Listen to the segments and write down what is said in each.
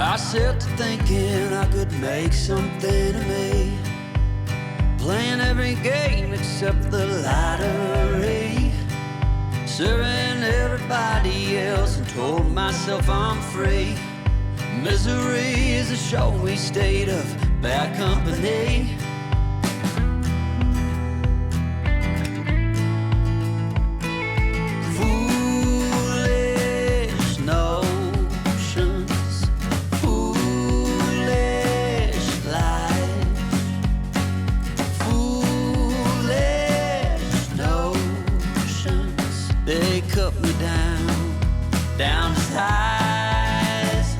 I set to thinking I could make something of me, playing every game except the lottery, serving everybody else and told myself I'm free. Misery is a showy state of bad company. Down to size.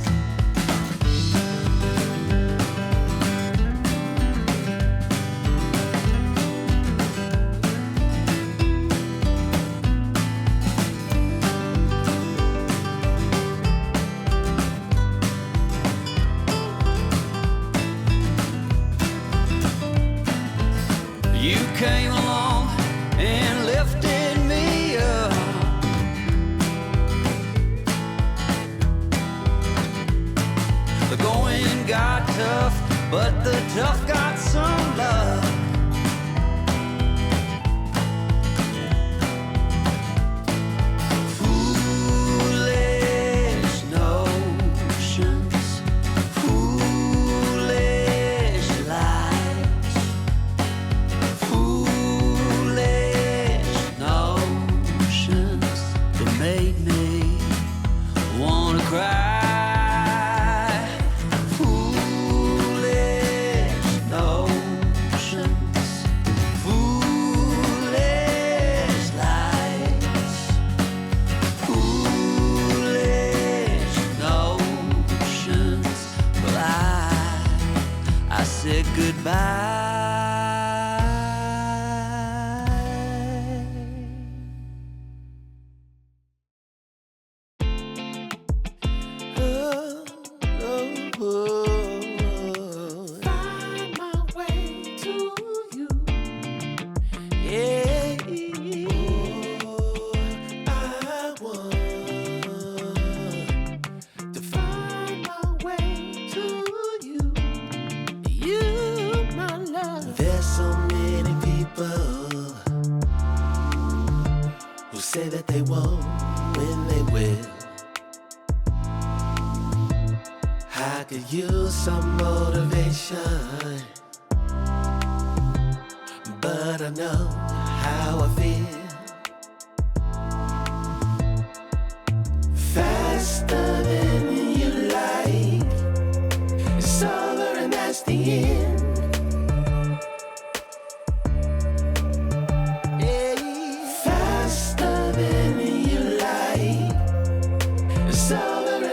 You came along and lifted me up. The going got tough, but the tough got some love. Foolish notions, foolish lies, foolish notions that made me wanna cry. Said goodbye. Oh, oh, oh. Find my way to you. Yeah. Oh, I want to find my way to you. There's so many people who say that they won't when they will. I could use some motivation, but I know how I feel. Faster than you like, it's over and that's the end.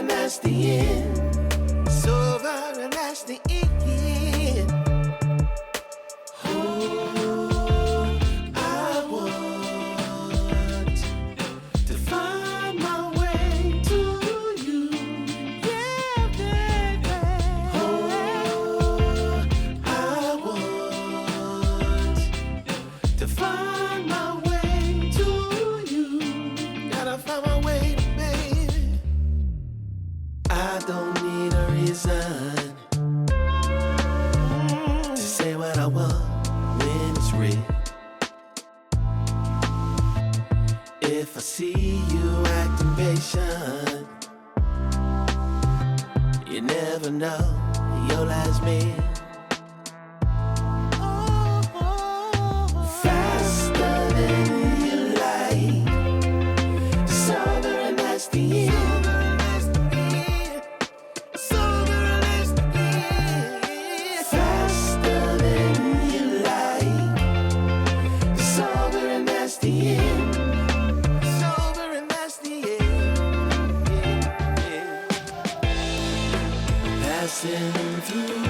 That's the end. It's over and that's the end. Oh, I want to find my way to you. Yeah, baby. Oh, I want to find my way to you. Gotta find my way to baby. I don't need a reason to say what I want when it's real. If I see you acting patient, you never know your last meal. Faster than you like, it's over and that's the end. Passing through,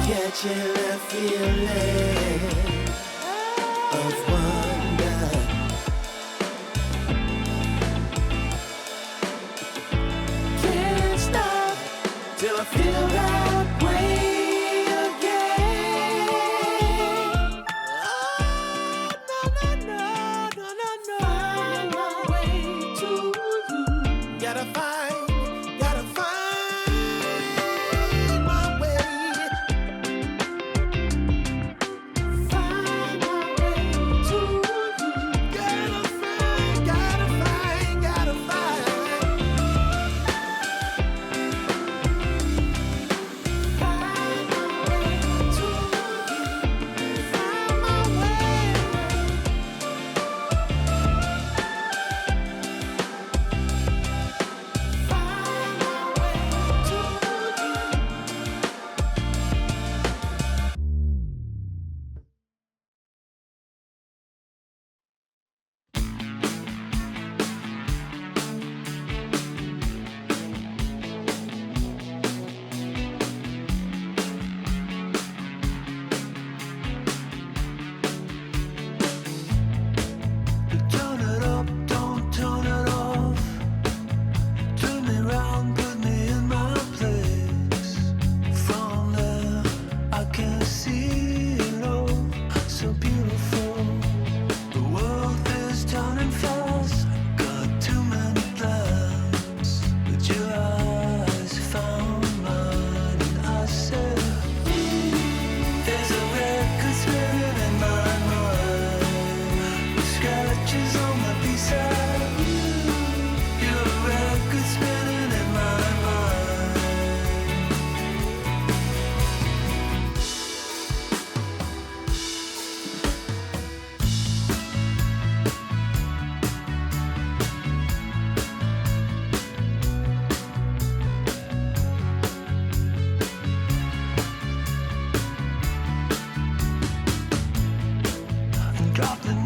catching a feeling of wonder. Can't stop till I feel that way again. Oh, no, no, no, no, no, no. Find my way to you. drop the